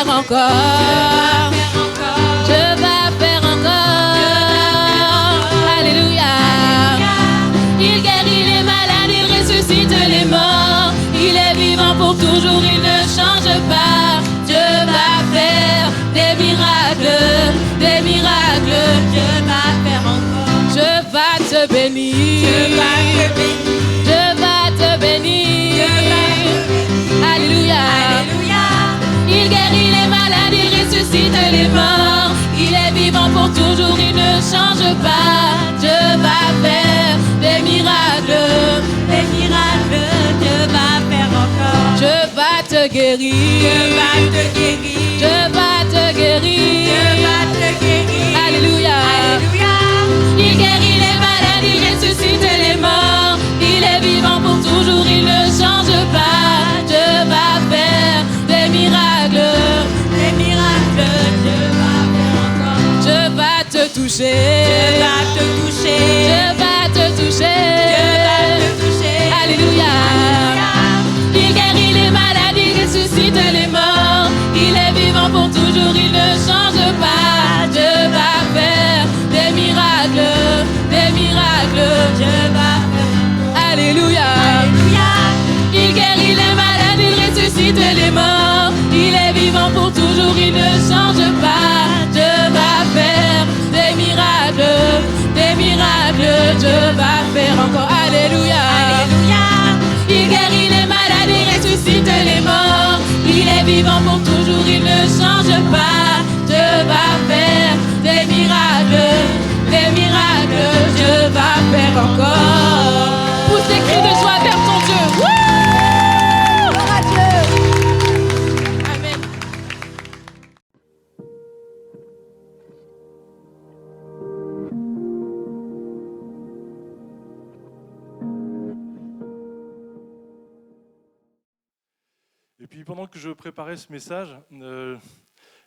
faire encore. Je vais faire encore. Alléluia. Il guérit les malades, il ressuscite les morts. Il est vivant pour toujours, il ne change pas. Dieu va faire des miracles, des miracles. Dieu va faire encore. Je vais te bénir. Je vais te bénir. Alléluia. Il guérit les malades, il ressuscite les morts. Il est vivant pour toujours, il ne change pas. Dieu va faire des miracles, des miracles. Dieu va faire encore. Je vais te guérir. Je vais te guérir. Je vais te guérir. Je vais te guérir. Alléluia. Alléluia. Il guérit les malades, il ressuscite les morts. Il est vivant pour toujours, il ne change pas. Dieu va faire des miracles, des miracles. Dieu va faire encore. Je vais te toucher. Je vais te toucher. Je vais te toucher. Je vais te toucher. Alléluia. Il guérit les malades, il ressuscite les morts. Il est vivant pour toujours, il ne change pas. Dieu va faire des miracles, des miracles. Dieu va faire. Alléluia. Alléluia. Il guérit les malades, il ressuscite les morts. Il est vivant pour toujours, il ne change pas. Dieu va faire des miracles, des miracles. Dieu va faire encore. Alléluia. Alléluia. Il guérit les malades, il ressuscite les morts. Il est vivant pour toujours, il ne change pas. Dieu va faire des miracles, des miracles. Dieu va faire encore. Pousse des cris de joie vers ton Dieu. Wouh! Gloire à Dieu. Amen. Et puis pendant que je préparais ce message,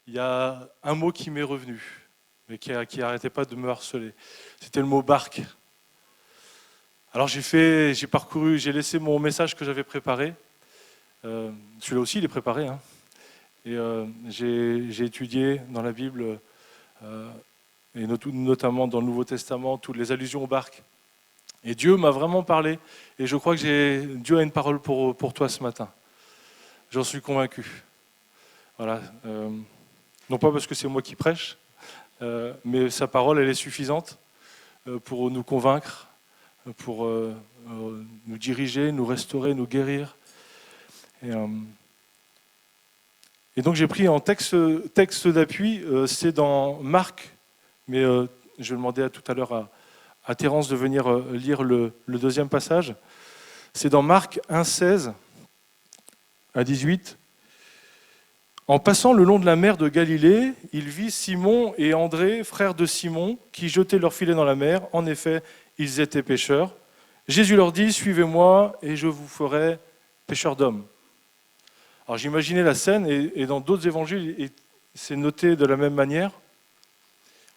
il y a un mot qui m'est revenu, mais qui n'arrêtait pas de me harceler. C'était le mot barque. Alors j'ai parcouru, j'ai laissé mon message que j'avais préparé. Celui-là aussi, il est préparé. Hein. Et j'ai étudié dans la Bible, et notamment dans le Nouveau Testament, toutes les allusions aux barques. Et Dieu m'a vraiment parlé. Et je crois que Dieu a une parole pour toi ce matin. J'en suis convaincu. Voilà. Non pas parce que c'est moi qui prêche, mais sa parole, elle est suffisante pour nous convaincre, pour nous diriger, nous restaurer, nous guérir. Et donc j'ai pris en texte d'appui, c'est dans Marc, mais je demandais tout à l'heure à Thérence de venir lire le deuxième passage. C'est dans Marc 1, 16 à 18. En passant le long de la mer de Galilée, il vit Simon et André, frères de Simon, qui jetaient leur filet dans la mer. En effet, ils étaient pêcheurs. Jésus leur dit « Suivez-moi et je vous ferai pêcheurs d'hommes ». Alors j'imaginais la scène, et dans d'autres évangiles, c'est noté de la même manière.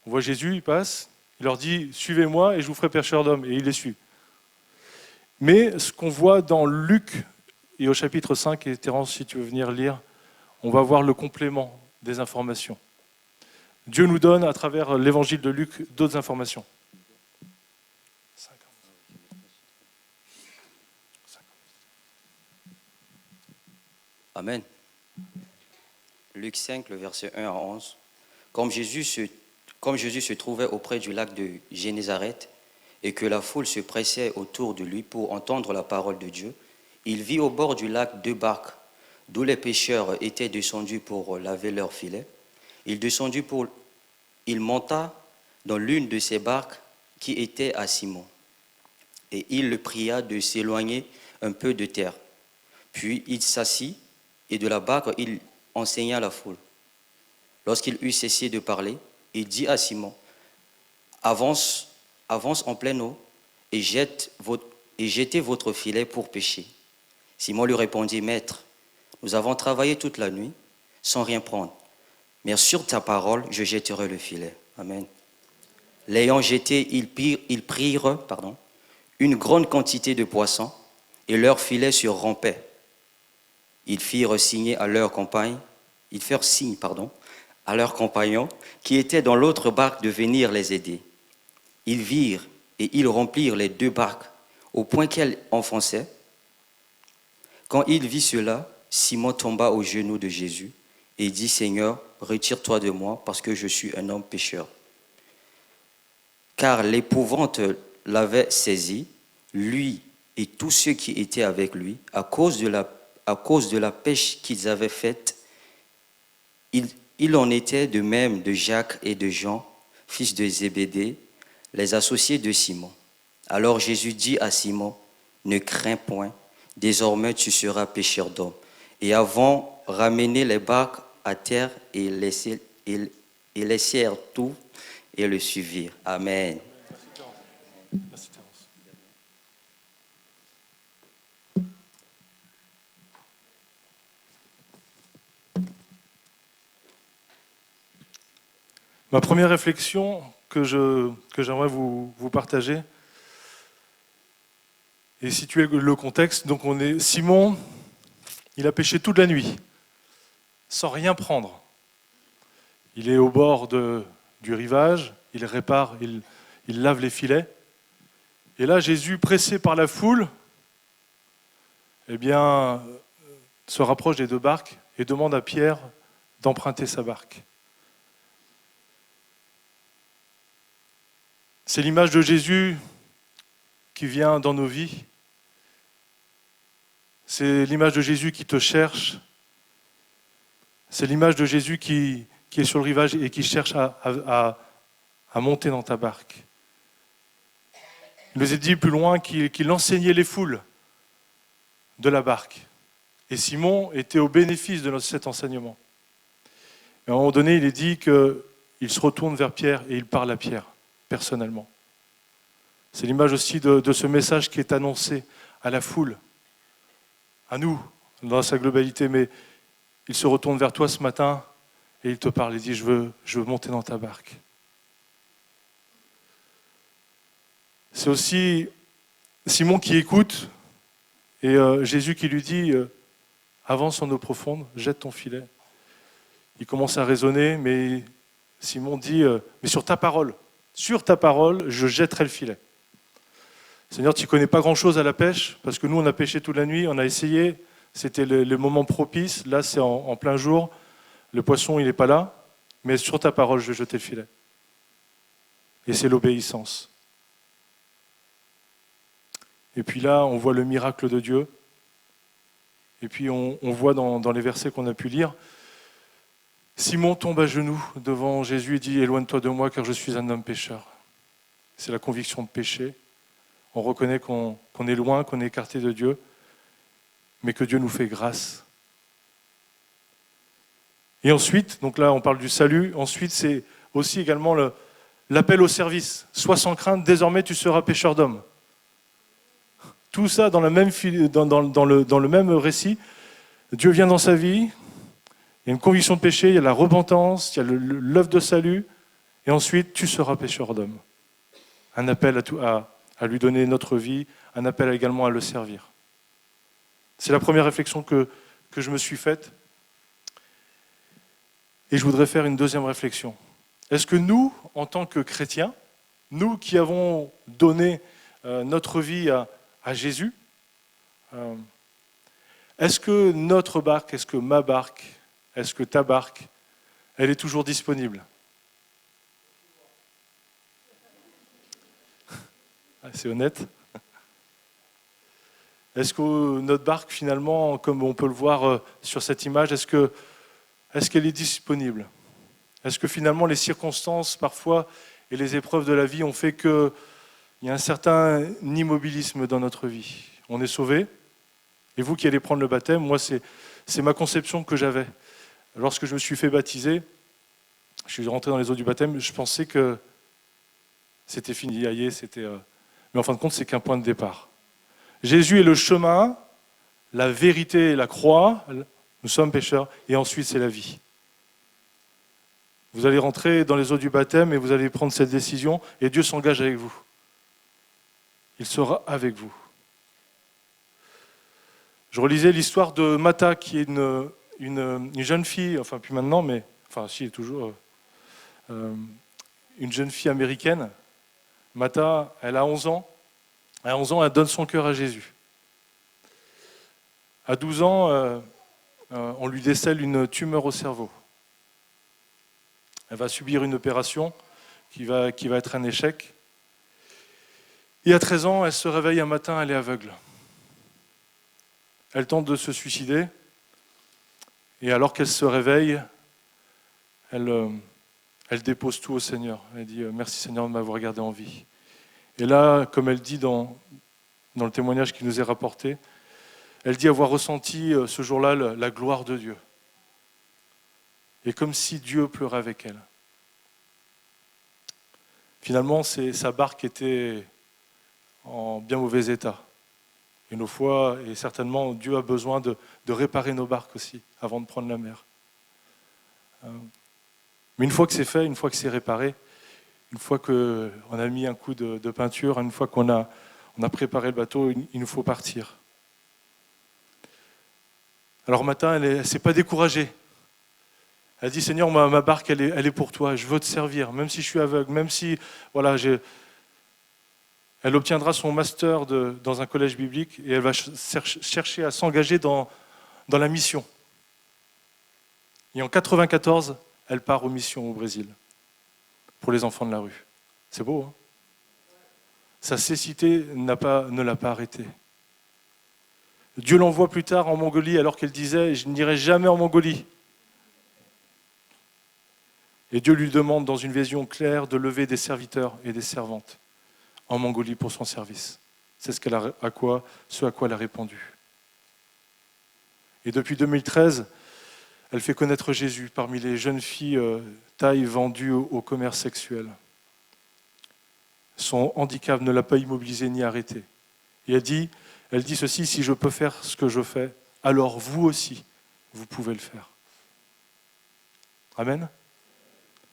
On voit Jésus, il passe, il leur dit « Suivez-moi et je vous ferai pêcheurs d'hommes ». Et il les suit. Mais ce qu'on voit dans Luc, et au chapitre 5, et Thérence, si tu veux venir lire, on va voir le complément des informations. Dieu nous donne, à travers l'évangile de Luc, d'autres informations. Amen. Luc 5, le verset 1 à 11. Comme Jésus se trouvait auprès du lac de Génézareth et que la foule se pressait autour de lui pour entendre la parole de Dieu, il vit au bord du lac 2 barques, d'où les pêcheurs étaient descendus pour laver leurs filets. Il monta dans l'une de ces barques qui était à Simon, et il le pria de s'éloigner un peu de terre. Puis il s'assit, et de la barque il enseigna la foule. Lorsqu'il eut cessé de parler, il dit à Simon, « Avance en pleine eau et jetez votre filet pour pêcher. » Simon lui répondit, « Maître, nous avons travaillé toute la nuit sans rien prendre, mais sur ta parole, je jetterai le filet. » Amen. L'ayant jeté, ils prirent une grande quantité de poissons et leur filet se rompait. Ils firent signer à leurs compagnes ils firent signe, à leurs compagnons qui étaient dans l'autre barque de venir les aider. Ils virent et ils remplirent les 2 barques au point qu'elles enfonçaient. Quand il vit cela, Simon tomba aux genoux de Jésus et dit, « Seigneur, retire-toi de moi parce que je suis un homme pécheur. » Car l'épouvante l'avait saisi, lui et tous ceux qui étaient avec lui, à cause de la pêche qu'ils avaient faite. Il en était de même de Jacques et de Jean, fils de Zébédée, les associés de Simon. Alors Jésus dit à Simon, « Ne crains point, désormais tu seras pêcheur d'hommes. » Et avant, ramener les barques à terre et laissèrent tout et le suivirent. Amen. Merci, Terence. Ma première réflexion que j'aimerais vous partager et situer le contexte. Donc Simon, il a pêché toute la nuit, sans rien prendre. Il est au bord du rivage, il répare, il lave les filets. Et là, Jésus, pressé par la foule, se rapproche des 2 barques et demande à Pierre d'emprunter sa barque. C'est l'image de Jésus qui vient dans nos vies. C'est l'image de Jésus qui te cherche. C'est l'image de Jésus qui est sur le rivage et qui cherche à monter dans ta barque. Il nous est dit plus loin qu'il enseignait les foules de la barque. Et Simon était au bénéfice de cet enseignement. Et à un moment donné, il est dit qu'il se retourne vers Pierre et il parle à Pierre, personnellement. C'est l'image aussi de ce message qui est annoncé à la foule, à nous, dans sa globalité. Mais il se retourne vers toi ce matin et il te parle. Il dit, je veux monter dans ta barque. C'est aussi Simon qui écoute et Jésus qui lui dit avance en eau profonde, jette ton filet. Il commence à raisonner, mais Simon dit mais sur ta parole, je jetterai le filet. Seigneur, tu ne connais pas grand-chose à la pêche, parce que nous, on a pêché toute la nuit, on a essayé, c'était le moment propice, là c'est en plein jour, le poisson il n'est pas là, mais sur ta parole, je vais jeter le filet. Et c'est l'obéissance. Et puis là, on voit le miracle de Dieu. Et puis on voit dans les versets qu'on a pu lire, Simon tombe à genoux devant Jésus et dit « Éloigne-toi de moi car je suis un homme pécheur ». C'est la conviction de péché. On reconnaît qu'on est loin, qu'on est écarté de Dieu, mais que Dieu nous fait grâce. Et ensuite, donc là on parle du salut, ensuite c'est aussi également l'appel au service. « Sois sans crainte, désormais tu seras pêcheur d'hommes ». Tout ça dans le même récit. Dieu vient dans sa vie, il y a une conviction de péché, il y a la repentance, il y a l'œuvre de salut, et ensuite tu seras pêcheur d'hommes. Un appel à lui donner notre vie, un appel également à le servir. C'est la première réflexion que je me suis faite. Et je voudrais faire une deuxième réflexion. Est-ce que nous, en tant que chrétiens, nous qui avons donné notre vie à Jésus, est-ce que notre barque, est-ce que ma barque, est-ce que ta barque, elle est toujours disponible? C'est honnête. Est-ce que notre barque, finalement, comme on peut le voir sur cette image, est-ce qu'elle est disponible? Est-ce que finalement les circonstances, parfois, et les épreuves de la vie ont fait qu'il y a un certain immobilisme dans notre vie? On est sauvé. Et vous qui allez prendre le baptême, moi, c'est ma conception que j'avais. Lorsque je me suis fait baptiser, je suis rentré dans les eaux du baptême, je pensais que c'était fini, mais en fin de compte, c'est qu'un point de départ. Jésus est le chemin, la vérité et la croix. Nous sommes pécheurs. Et ensuite, c'est la vie. Vous allez rentrer dans les eaux du baptême et vous allez prendre cette décision et Dieu s'engage avec vous. Il sera avec vous. Je relisais l'histoire de Martha, qui est une jeune fille, enfin plus maintenant, mais enfin si, toujours, une jeune fille américaine. Mata, elle a 11 ans. À 11 ans, elle donne son cœur à Jésus. À 12 ans, on lui décèle une tumeur au cerveau. Elle va subir une opération qui va être un échec. Et à 13 ans, elle se réveille un matin, elle est aveugle. Elle tente de se suicider. Et alors qu'elle se réveille, elle dépose tout au Seigneur. Elle dit « Merci Seigneur de m'avoir gardé en vie ». Et là, comme elle dit dans le témoignage qui nous est rapporté, elle dit avoir ressenti ce jour-là la gloire de Dieu. Et comme si Dieu pleurait avec elle. Finalement, sa barque était en bien mauvais état. Et nos fois, et certainement, Dieu a besoin de réparer nos barques aussi, avant de prendre la mer. Mais une fois que c'est fait, une fois que c'est réparé, une fois qu'on a mis un coup de peinture, une fois qu'on a préparé le bateau, il nous faut partir. Alors matin, elle ne s'est pas découragée. Elle dit, Seigneur, ma barque, elle est pour toi, je veux te servir, même si je suis aveugle, même si, voilà, elle obtiendra son master dans un collège biblique et elle va chercher à s'engager dans la mission. Et en 1994, elle part aux missions au Brésil, pour les enfants de la rue. C'est beau, hein? Sa cécité ne l'a pas arrêtée. Dieu l'envoie plus tard en Mongolie alors qu'elle disait « Je n'irai jamais en Mongolie ». Et Dieu lui demande dans une vision claire de lever des serviteurs et des servantes en Mongolie pour son service. C'est ce à quoi elle a répondu. Et depuis 2013, elle fait connaître Jésus parmi les jeunes filles thaï vendues au commerce sexuel. Son handicap ne l'a pas immobilisée ni arrêtée. Et elle dit ceci, si je peux faire ce que je fais, alors vous aussi, vous pouvez le faire. Amen.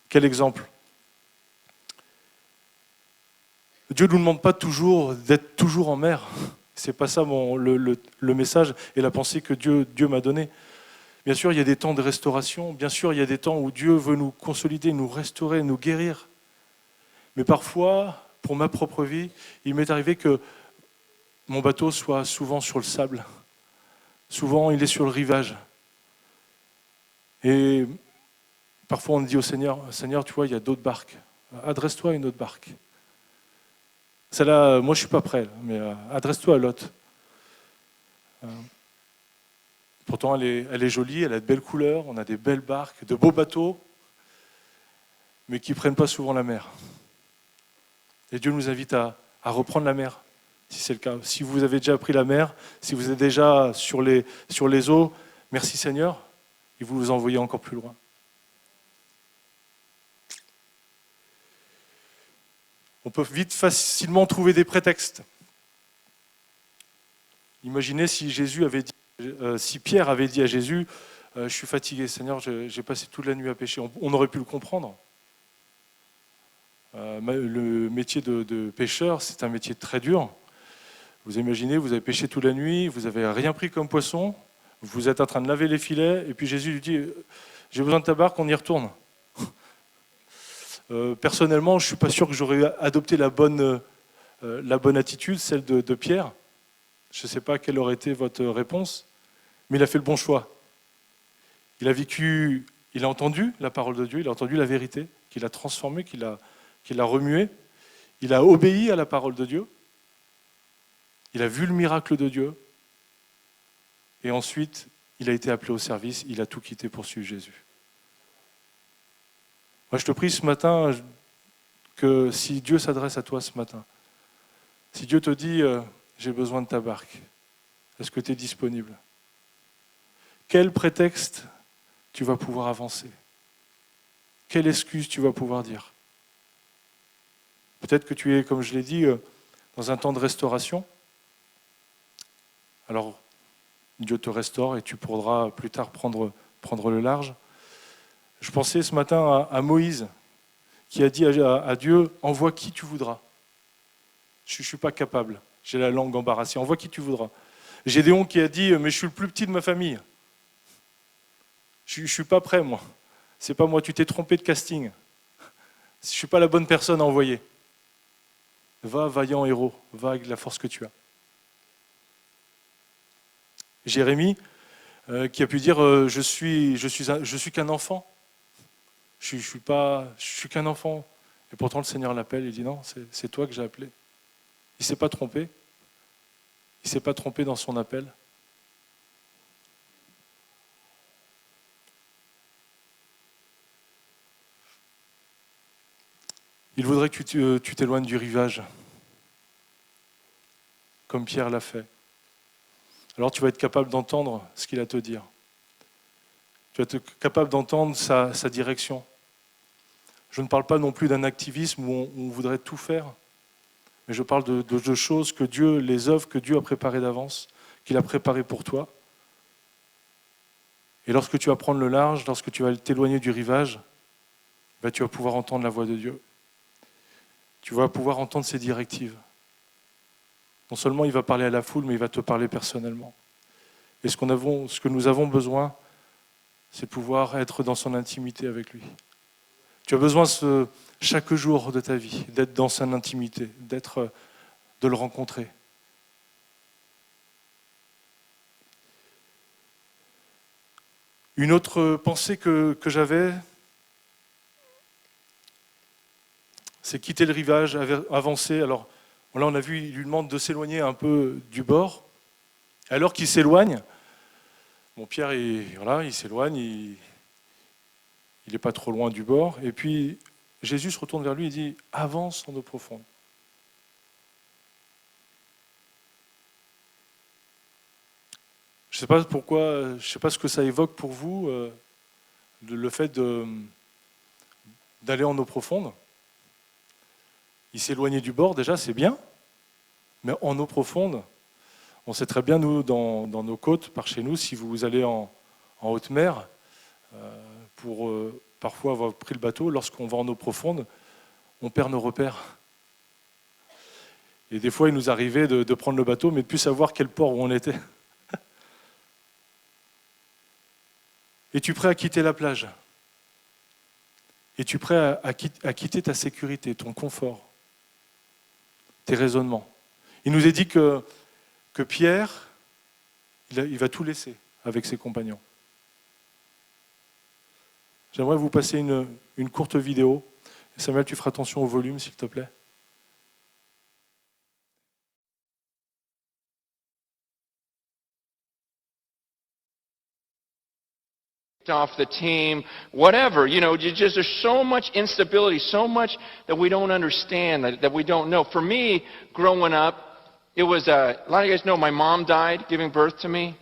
Quel exemple. Dieu ne nous demande pas toujours d'être toujours en mer. Ce n'est pas ça le message et la pensée que Dieu m'a donnée. Bien sûr, il y a des temps de restauration. Bien sûr, il y a des temps où Dieu veut nous consolider, nous restaurer, nous guérir. Mais parfois, pour ma propre vie, il m'est arrivé que mon bateau soit souvent sur le sable. Souvent, il est sur le rivage. Et parfois, on dit au Seigneur, Seigneur, tu vois, il y a d'autres barques. Adresse-toi à une autre barque. Celle-là, moi, je ne suis pas prêt, mais adresse-toi à l'autre. Pourtant, elle est jolie, elle a de belles couleurs, on a des belles barques, de beaux bateaux, mais qui ne prennent pas souvent la mer. Et Dieu nous invite à reprendre la mer, si c'est le cas. Si vous avez déjà pris la mer, si vous êtes déjà sur les eaux, merci Seigneur, et vous vous envoyez encore plus loin. On peut facilement trouver des prétextes. Imaginez si Pierre avait dit à Jésus, je suis fatigué Seigneur, j'ai passé toute la nuit à pêcher. On aurait pu le comprendre. Le métier de pêcheur, c'est un métier très dur. Vous imaginez, vous avez pêché toute la nuit, vous n'avez rien pris comme poisson, vous êtes en train de laver les filets, et puis Jésus lui dit, j'ai besoin de ta barque, on y retourne. Personnellement, je ne suis pas sûr que j'aurais adopté la bonne attitude, celle de Pierre. Je ne sais pas quelle aurait été votre réponse, mais il a fait le bon choix. Il a entendu la parole de Dieu, il a entendu la vérité, qu'il a transformée, qu'il a remuée. Il a obéi à la parole de Dieu. Il a vu le miracle de Dieu. Et ensuite, il a été appelé au service, il a tout quitté pour suivre Jésus. Moi, je te prie ce matin que si Dieu s'adresse à toi ce matin, si Dieu te dit « j'ai besoin de ta barque », est-ce que tu es disponible? Quel prétexte tu vas pouvoir avancer? Quelle excuse tu vas pouvoir dire? Peut-être que tu es, comme je l'ai dit, dans un temps de restauration. Alors, Dieu te restaure et tu pourras plus tard prendre le large. Je pensais ce matin à Moïse, qui a dit à Dieu, envoie qui tu voudras. Je ne suis pas capable, j'ai la langue embarrassée, envoie qui tu voudras. Gédéon qui a dit, mais je suis le plus petit de ma famille. Je suis pas prêt, moi. C'est pas moi, tu t'es trompé de casting. Je suis pas la bonne personne à envoyer. Va, vaillant héros, va avec la force que tu as. Jérémie, qui a pu dire je suis qu'un enfant. Je suis qu'un enfant. Et pourtant le Seigneur l'appelle, il dit non, c'est toi que j'ai appelé. Il ne s'est pas trompé. Il ne s'est pas trompé dans son appel. Il voudrait que tu t'éloignes du rivage, comme Pierre l'a fait. Alors tu vas être capable d'entendre ce qu'il a à te dire. Tu vas être capable d'entendre sa direction. Je ne parle pas non plus d'un activisme où on voudrait tout faire, mais je parle de choses que Dieu, les œuvres que Dieu a préparées d'avance, qu'il a préparées pour toi. Et lorsque tu vas prendre le large, lorsque tu vas t'éloigner du rivage, tu vas pouvoir entendre la voix de Dieu. Tu vas pouvoir entendre ses directives. Non seulement il va parler à la foule, mais il va te parler personnellement. Et ce que nous avons besoin, c'est de pouvoir être dans son intimité avec lui. Tu as besoin chaque jour de ta vie, d'être dans son intimité, de le rencontrer. Une autre pensée que j'avais, c'est quitter le rivage, avancer. Alors là, on a vu, il lui demande de s'éloigner un peu du bord. Alors qu'il s'éloigne, Pierre, il s'éloigne, il n'est pas trop loin du bord. Et puis, Jésus se retourne vers lui et dit « Avance en eau profonde ». Je ne sais pas pourquoi, je ne sais pas ce que ça évoque pour vous, le fait d'aller en eau profonde. Il s'éloignait du bord, déjà, c'est bien, mais en eau profonde, on sait très bien, nous, dans nos côtes, par chez nous, si vous allez en haute mer, pour parfois avoir pris le bateau, lorsqu'on va en eau profonde, on perd nos repères. Et des fois, il nous arrivait de prendre le bateau, mais de ne plus savoir quel port où on était. Es-tu prêt à quitter la plage? Es-tu prêt à quitter ta sécurité, ton confort, tes raisonnements? Il nous est dit que Pierre, il va tout laisser avec ses compagnons. J'aimerais vous passer une courte vidéo. Samuel, tu feras attention au volume, s'il te plaît. Off the team, whatever, there's so much instability, so much that we don't understand, that we don't know. For me, growing up, it was, a lot of you guys know my mom died giving birth to me,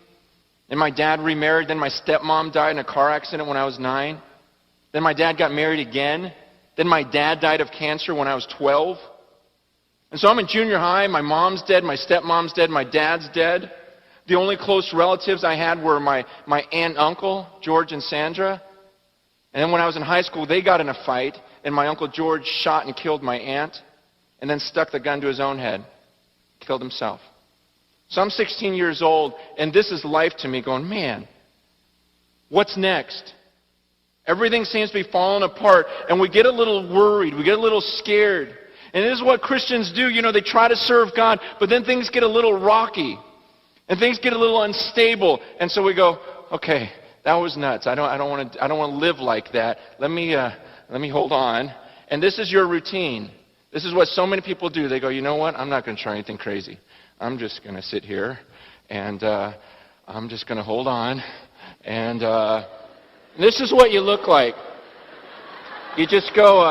and my dad remarried, then my stepmom died in a car accident when I was 9, then my dad got married again, then my dad died of cancer when I was 12, and so I'm in junior high, my mom's dead, my stepmom's dead, my dad's dead. The only close relatives I had were my aunt and uncle, George and Sandra. And then when I was in high school, they got in a fight, and my uncle George shot and killed my aunt, and then stuck the gun to his own head, killed himself. So I'm 16 years old, and this is life to me, going, man, what's next? Everything seems to be falling apart, and we get a little worried, we get a little scared. And this is what Christians do, they try to serve God, but then things get a little rocky. And things get a little unstable, and so we go, okay, that was nuts. I don't want to live like that. Let me hold on. And this is your routine. This is what so many people do. They go, you know what? I'm not going to try anything crazy. I'm just going to sit here, and I'm just going to hold on. And this is what you look like. You just go.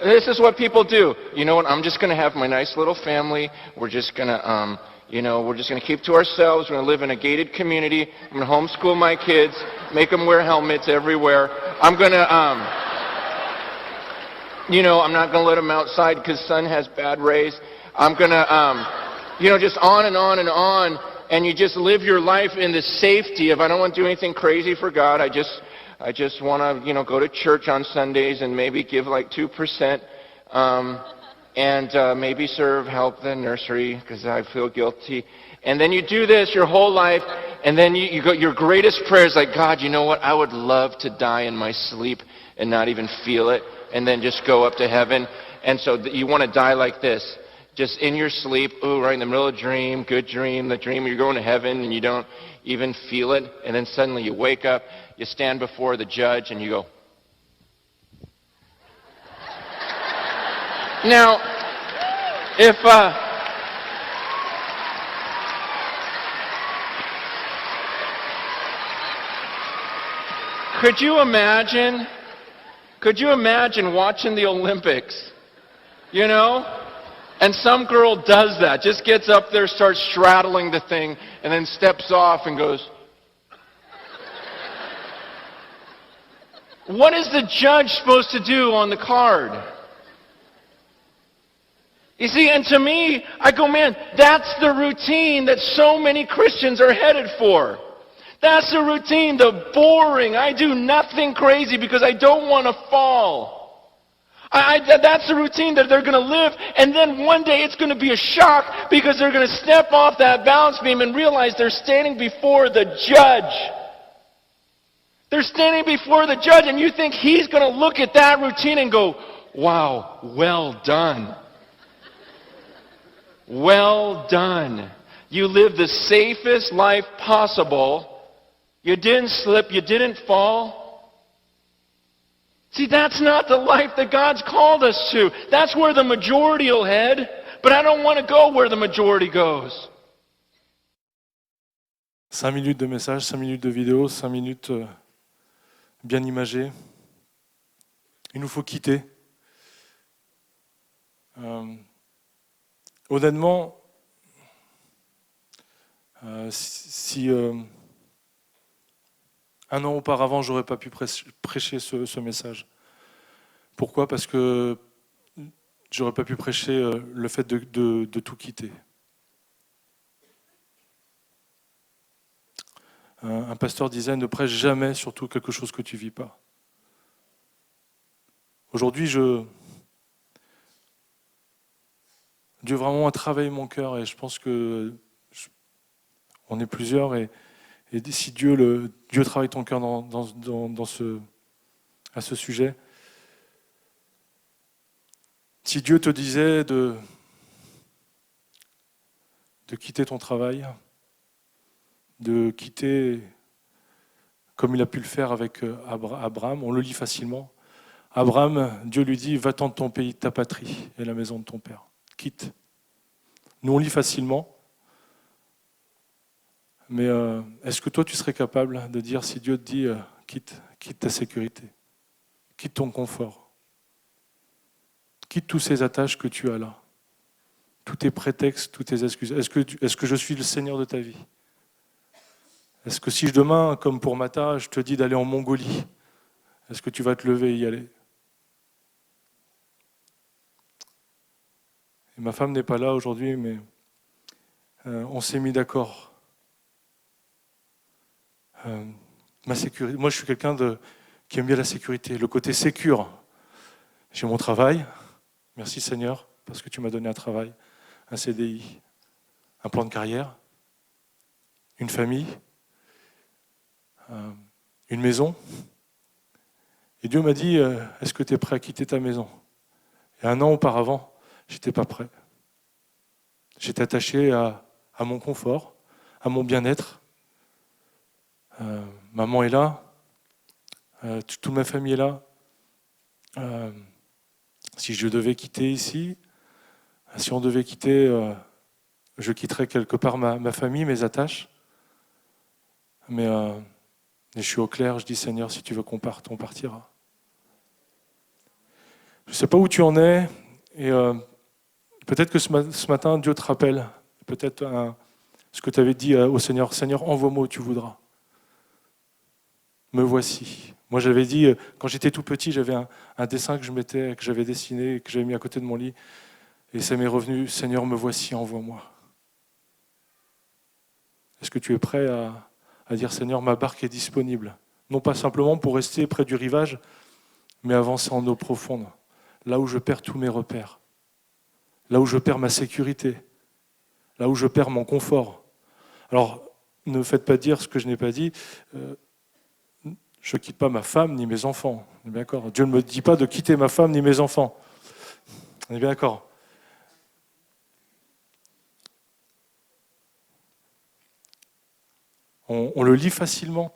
This is what people do. You know what? I'm just going to have my nice little family. We're just going to. We're just going to keep to ourselves. We're going to live in a gated community. I'm going to homeschool my kids, make them wear helmets everywhere. I'm going to, I'm not going to let them outside because sun has bad rays. I'm going to, just on and on and on. And you just live your life in the safety of, I don't want to do anything crazy for God. I just want to, go to church on Sundays and maybe give like 2%. and maybe help the nursery because I feel guilty. And then you do this your whole life, and then you go, your greatest prayer is like, God, you know what? I would love to die in my sleep and not even feel it, and then just go up to heaven. And so you want to die like this, just in your sleep, ooh, right in the middle of a dream, good dream, the dream you're going to heaven and you don't even feel it, and then suddenly you wake up, you stand before the judge, and you go. Now, if could you imagine watching the Olympics, you know? And some girl does that, just gets up there, starts straddling the thing, and then steps off and goes. What is the judge supposed to do on the card? You see, and to me, I go, man, that's the routine that so many Christians are headed for. That's the routine, the boring, I do nothing crazy because I don't want to fall. That's the routine that they're going to live, and then one day it's going to be a shock because they're going to step off that balance beam and realize they're standing before the judge. They're standing before the judge, and you think he's going to look at that routine and go, wow, well done. Well done. You lived the safest life possible. You didn't slip, you didn't fall. See, that's not the life that God's called us to. That's where the majority will head, but I don't want to go where the majority goes. 5 minutes de message, 5 minutes de vidéo, 5 minutes bien imagées. Il nous faut quitter. Honnêtement, si un an auparavant, j'aurais pas pu prêcher ce message. Pourquoi ? Parce que j'aurais pas pu prêcher le fait de tout quitter. Un pasteur disait, ne prêche jamais surtout quelque chose que tu vis pas. Aujourd'hui, Dieu vraiment a travaillé mon cœur et je pense que on est plusieurs et si Dieu travaille ton cœur à ce sujet, si Dieu te disait de quitter ton travail, de quitter comme il a pu le faire avec Abraham, on le lit facilement. Abraham, Dieu lui dit, va-t'en de ton pays, de ta patrie et la maison de ton père. Quitte. Nous on lit facilement. Mais est-ce que toi, tu serais capable de dire, si Dieu te dit, quitte ta sécurité, quitte ton confort, quitte tous ces attaches que tu as là, tous tes prétextes, toutes tes excuses. Est-ce que je suis le Seigneur de ta vie ? Est-ce que si demain, comme pour Mata, je te dis d'aller en Mongolie, est-ce que tu vas te lever et y aller ? Et ma femme n'est pas là aujourd'hui, mais on s'est mis d'accord. Ma sécurité. Moi, je suis quelqu'un qui aime bien la sécurité, le côté sécure. J'ai mon travail, merci Seigneur, parce que tu m'as donné un travail, un CDI, un plan de carrière, une famille, une maison. Et Dieu m'a dit, est-ce que tu es prêt à quitter ta maison ? Et 1 an auparavant, j'étais pas prêt. J'étais attaché à mon confort, à mon bien-être. Maman est là, toute ma famille est là. Si je devais quitter ici, si on devait quitter, je quitterais quelque part ma famille, mes attaches. Mais je suis au clair, je dis Seigneur, si tu veux qu'on parte, on partira. Je ne sais pas où tu en es, et peut-être que ce matin, Dieu te rappelle, peut-être ce que tu avais dit au Seigneur, Seigneur, envoie-moi où tu voudras. Me voici. Moi, j'avais dit, quand j'étais tout petit, j'avais un dessin que j'avais dessiné, que j'avais mis à côté de mon lit. Et ça m'est revenu, Seigneur, me voici, envoie-moi. Est-ce que tu es prêt à dire, Seigneur, ma barque est disponible ? Non pas simplement pour rester près du rivage, mais avancer en eau profonde, là où je perds tous mes repères. là où je perds ma sécurité, là où je perds mon confort. Alors, ne faites pas dire ce que je n'ai pas dit. Je ne quitte pas ma femme ni mes enfants. On est bien d'accord. Dieu ne me dit pas de quitter ma femme ni mes enfants. On est bien d'accord. On le lit facilement.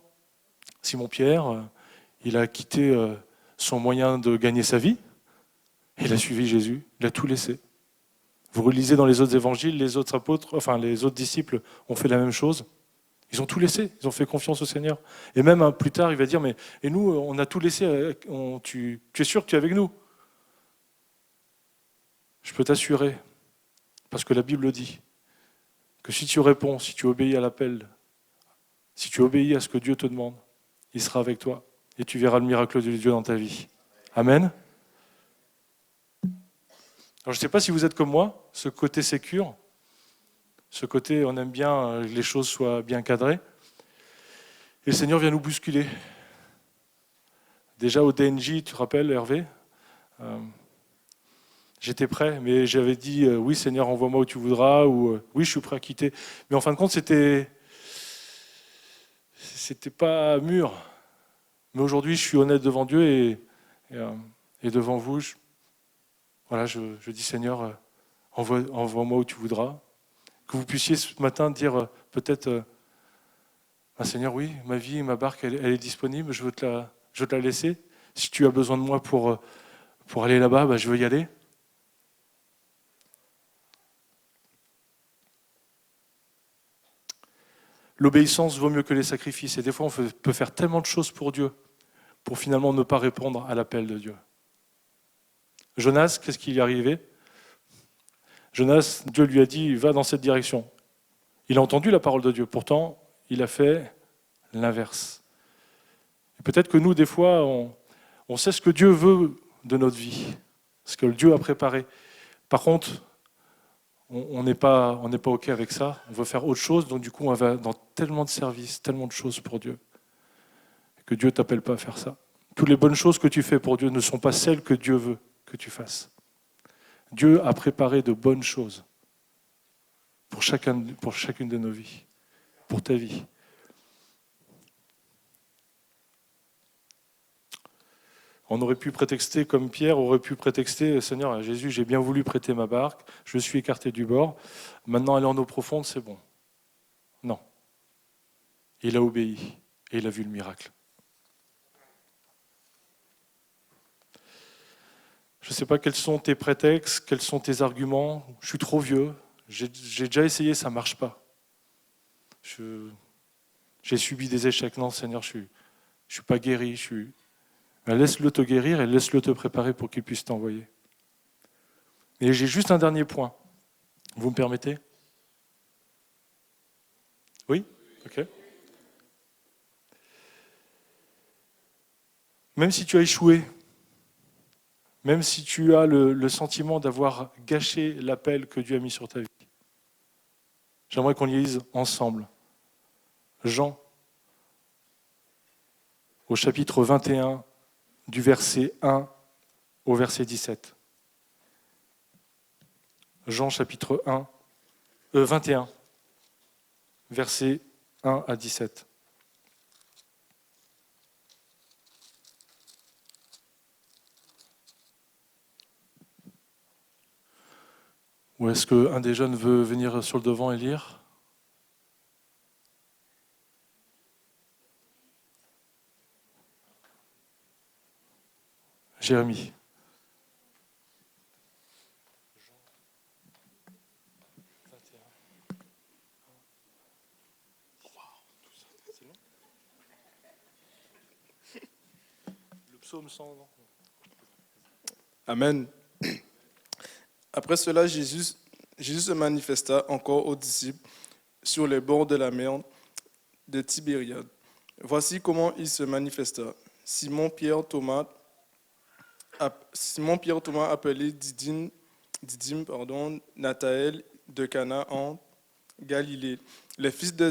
Simon-Pierre, il a quitté son moyen de gagner sa vie. Il a suivi Jésus. Il a tout laissé. Vous relisez dans les autres évangiles, les autres apôtres, enfin les autres disciples ont fait la même chose. Ils ont tout laissé, ils ont fait confiance au Seigneur. Et même plus tard, il va dire, mais et nous, on a tout laissé, tu es sûr que tu es avec nous? Je peux t'assurer, parce que la Bible dit, que si tu réponds, si tu obéis à l'appel, si tu obéis à ce que Dieu te demande, il sera avec toi et tu verras le miracle de Dieu dans ta vie. Amen. Alors je ne sais pas si vous êtes comme moi, ce côté sécure, ce côté on aime bien que les choses soient bien cadrées. Et le Seigneur vient nous bousculer. Déjà au DNJ, tu te rappelles Hervé, j'étais prêt, mais j'avais dit oui Seigneur, envoie-moi où tu voudras, ou oui je suis prêt à quitter. Mais en fin de compte, c'était pas mûr. Mais aujourd'hui, je suis honnête devant Dieu et devant vous. Je dis Seigneur, envoie-moi où tu voudras. Que vous puissiez ce matin dire peut-être, Seigneur, oui, ma vie, ma barque, elle est disponible, je veux te la laisser. Si tu as besoin de moi pour aller là-bas, je veux y aller. L'obéissance vaut mieux que les sacrifices. Et des fois, on peut faire tellement de choses pour Dieu pour finalement ne pas répondre à l'appel de Dieu. Jonas, qu'est-ce qui lui est arrivé? Jonas, Dieu lui a dit, va dans cette direction. Il a entendu la parole de Dieu. Pourtant, il a fait l'inverse. Et peut-être que nous, des fois, on sait ce que Dieu veut de notre vie, ce que Dieu a préparé. Par contre, on n'est pas OK avec ça. On veut faire autre chose. Donc, du coup, on va dans tellement de services, tellement de choses pour Dieu, que Dieu ne t'appelle pas à faire ça. Toutes les bonnes choses que tu fais pour Dieu ne sont pas celles que Dieu veut que tu fasses. Dieu a préparé de bonnes choses pour chacune de nos vies, pour ta vie. On aurait pu prétexter, comme Pierre aurait pu prétexter, Seigneur, Jésus, j'ai bien voulu prêter ma barque, je suis écarté du bord, maintenant aller en eau profonde, c'est bon. Non. Il a obéi et il a vu le miracle. Je ne sais pas quels sont tes prétextes, quels sont tes arguments. Je suis trop vieux, j'ai déjà essayé, ça ne marche pas. J'ai subi des échecs. Non, Seigneur, je ne suis pas guéri. Mais laisse-le te guérir et laisse-le te préparer pour qu'il puisse t'envoyer. Et j'ai juste un dernier point. Vous me permettez? Oui? Ok. Même si tu as échoué, même si tu as le sentiment d'avoir gâché l'appel que Dieu a mis sur ta vie, j'aimerais qu'on lise ensemble Jean, au chapitre 21, du verset 1 au verset 17. Jean, chapitre 21, versets 1 à 17. Ou est-ce qu'un des jeunes veut venir sur le devant et lire? Jérémie. Le psaume 100. Amen. Après cela, Jésus se manifesta encore aux disciples sur les bords de la mer de Tibériade. Voici comment il se manifesta. Simon-Pierre Thomas, appelé Didyme, Nathanaël de Cana en Galilée, les fils de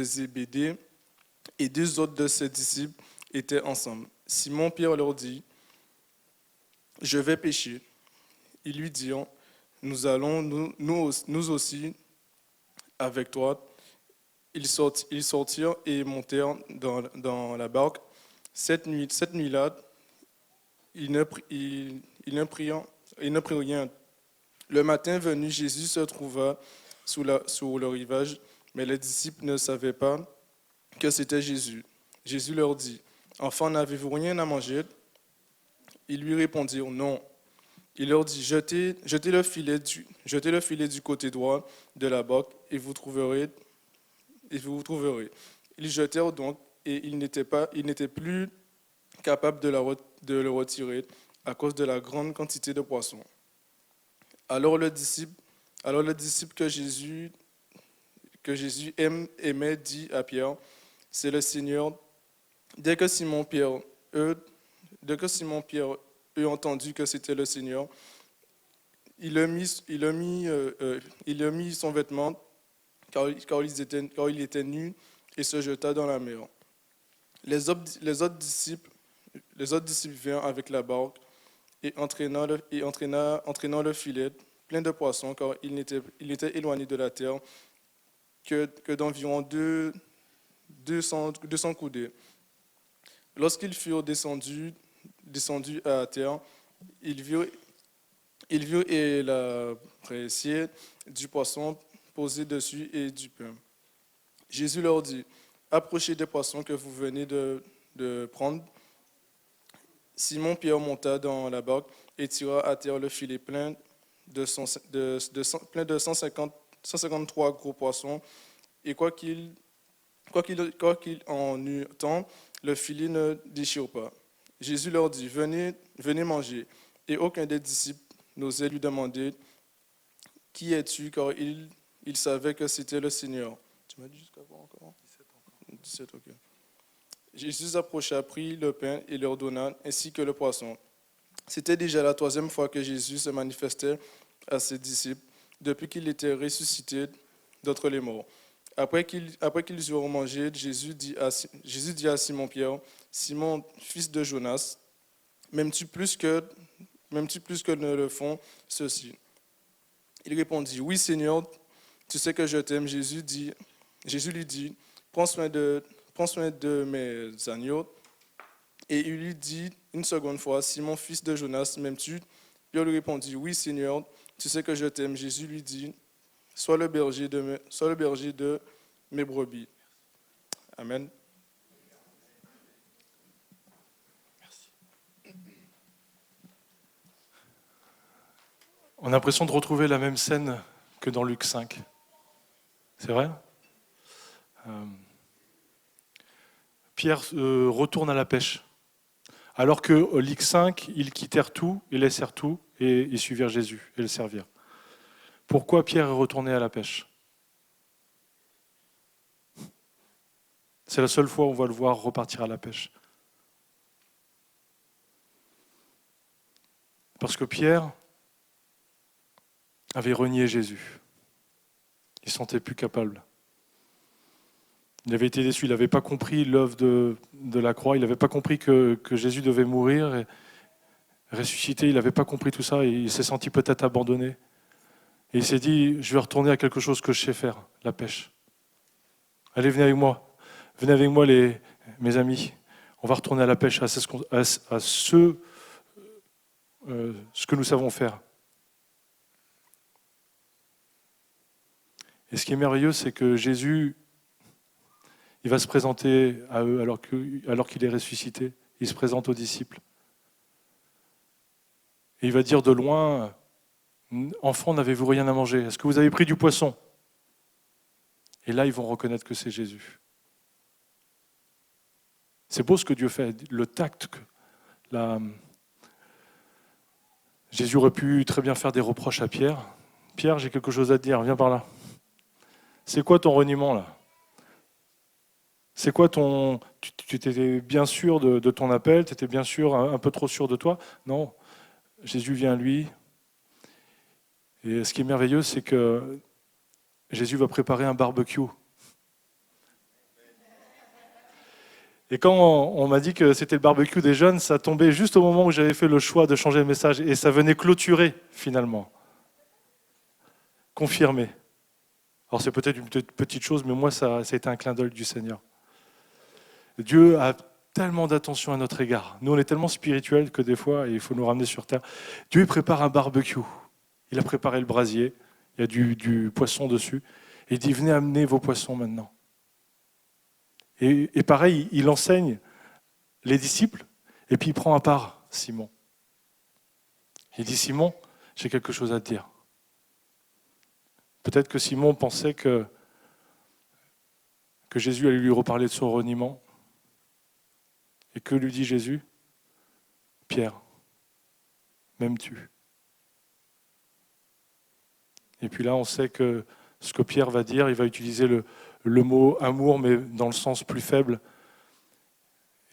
Zébédée et deux autres de ses disciples étaient ensemble. Simon-Pierre leur dit, « Je vais pêcher. » Ils lui dirent, « nous allons nous aussi avec toi. Ils sortirent et montèrent dans la barque. Cette nuit-là, ils ne prirent rien. Le matin venu, Jésus se trouva sur le rivage, mais les disciples ne savaient pas que c'était Jésus. Jésus leur dit, « Enfants, n'avez-vous rien à manger ?» Ils lui répondirent, « Non. » Il leur dit, jetez le filet du côté droit de la barque et vous trouverez. Ils jetèrent donc et ils n'étaient plus capables de le retirer à cause de la grande quantité de poissons. Alors le disciple que Jésus aimait dit à Pierre, « C'est le Seigneur. » Dès que Simon-Pierre eut entendu que c'était le Seigneur, il a mis son vêtement, car il était nu, et se jeta dans la mer. Les autres disciples vinrent avec la barque et entraînant le filet plein de poissons, car il était éloigné de la terre que d'environ 200 coudées. Lorsqu'ils furent descendus à terre, ils virent et la l'assiette du poisson posé dessus et du pain. Jésus leur dit, « Approchez des poissons que vous venez de prendre. » Simon-Pierre monta dans la barque et tira à terre le filet plein de 153 gros poissons. Et quoi qu'il en eût tant, le filet ne déchire pas. Jésus leur dit, « Venez manger. » Et aucun des disciples n'osait lui demander, « Qui es-tu ?» car il savait que c'était le Seigneur. Tu m'as dit jusqu'à quand encore 17, ok. Jésus approcha, prit le pain et leur donna, ainsi que le poisson. C'était déjà la 3e fois que Jésus se manifestait à ses disciples, depuis qu'il était ressuscité d'entre les morts. Après qu'ils eurent mangé, Jésus dit à Simon-Pierre, « Simon, fils de Jonas, m'aimes-tu plus que ne le font ceux-ci ?» Il répondit, « Oui, Seigneur, tu sais que je t'aime. » Jésus lui dit, « Prends soin de mes agneaux. » Et il lui dit une seconde fois, « Simon, fils de Jonas, m'aimes-tu » Pierre lui répondit, « Oui, Seigneur, tu sais que je t'aime. » Jésus lui dit, « Sois le berger de mes brebis. » Amen. On a l'impression de retrouver la même scène que dans Luc 5. C'est vrai ? Pierre retourne à la pêche. Alors que au Luc 5, ils quittèrent tout, ils laissèrent tout et ils suivirent Jésus et le servirent. Pourquoi Pierre est retourné à la pêche ? C'est la seule fois où on va le voir repartir à la pêche. Parce que Pierre avait renié Jésus. Il ne se sentait plus capable. Il avait été déçu, il n'avait pas compris l'œuvre de la croix, il n'avait pas compris que Jésus devait mourir et ressusciter, il n'avait pas compris tout ça et il s'est senti peut-être abandonné. Et il s'est dit, je vais retourner à quelque chose que je sais faire, la pêche. Allez, venez avec moi. Venez avec moi, mes amis. On va retourner à la pêche, à ce que nous savons faire. Et ce qui est merveilleux, c'est que Jésus, il va se présenter à eux alors qu'il est ressuscité. Il se présente aux disciples. Et il va dire de loin, « Enfants, n'avez-vous rien à manger? Est-ce que vous avez pris du poisson ?» Et là, ils vont reconnaître que c'est Jésus. C'est beau ce que Dieu fait, le tact. Jésus aurait pu très bien faire des reproches à Pierre. « Pierre, j'ai quelque chose à te dire, viens par là. C'est quoi ton reniement là? C'est quoi tu étais bien sûr de ton appel, tu étais bien sûr un peu trop sûr de toi? Non, Jésus vient à lui. Et ce qui est merveilleux, c'est que Jésus va préparer un barbecue. Et quand on m'a dit que c'était le barbecue des jeunes, ça tombait juste au moment où j'avais fait le choix de changer le message. Et ça venait clôturer finalement confirmé. Alors c'est peut-être une petite chose, mais moi, ça a été un clin d'œil du Seigneur. Dieu a tellement d'attention à notre égard. Nous, on est tellement spirituels que des fois, il faut nous ramener sur terre. Dieu prépare un barbecue. Il a préparé le brasier. Il y a du poisson dessus. Et il dit, venez amener vos poissons maintenant. Et pareil, il enseigne les disciples, et puis il prend à part Simon. Il dit, Simon, j'ai quelque chose à te dire. Peut-être que Simon pensait que Jésus allait lui reparler de son reniement. Et que lui dit Jésus? Pierre, m'aimes-tu? Et puis là, on sait que ce que Pierre va dire, il va utiliser le mot amour, mais dans le sens plus faible.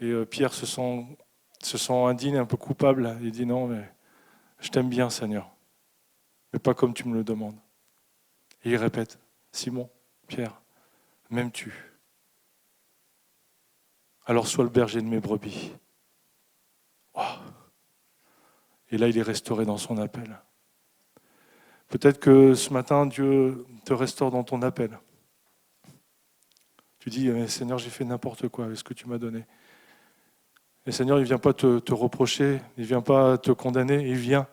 Et Pierre se sent indigne, un peu coupable. Il dit non, mais je t'aime bien, Seigneur, mais pas comme tu me le demandes. Et il répète, Simon, Pierre, m'aimes-tu? Alors sois le berger de mes brebis. Wow. Et là, il est restauré dans son appel. Peut-être que ce matin, Dieu te restaure dans ton appel. Tu dis, Seigneur, j'ai fait n'importe quoi avec ce que tu m'as donné. Et Seigneur, il ne vient pas te reprocher, il ne vient pas te condamner, il vient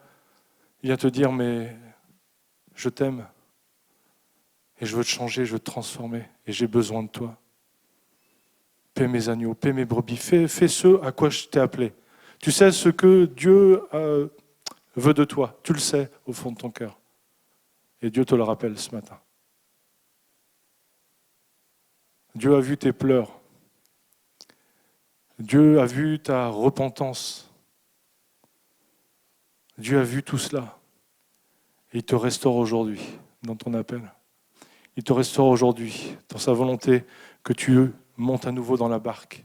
te dire, mais je t'aime. Et je veux te changer, je veux te transformer. Et j'ai besoin de toi. Paie mes agneaux, paie mes brebis, fais ce à quoi je t'ai appelé. Tu sais ce que Dieu veut de toi. Tu le sais au fond de ton cœur. Et Dieu te le rappelle ce matin. Dieu a vu tes pleurs. Dieu a vu ta repentance. Dieu a vu tout cela. Et il te restaure aujourd'hui dans ton appel. Il te restaure aujourd'hui dans sa volonté que tu montes à nouveau dans la barque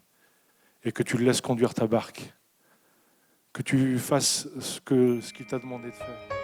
et que tu le laisses conduire ta barque. Que tu fasses ce qu'il t'a demandé de faire.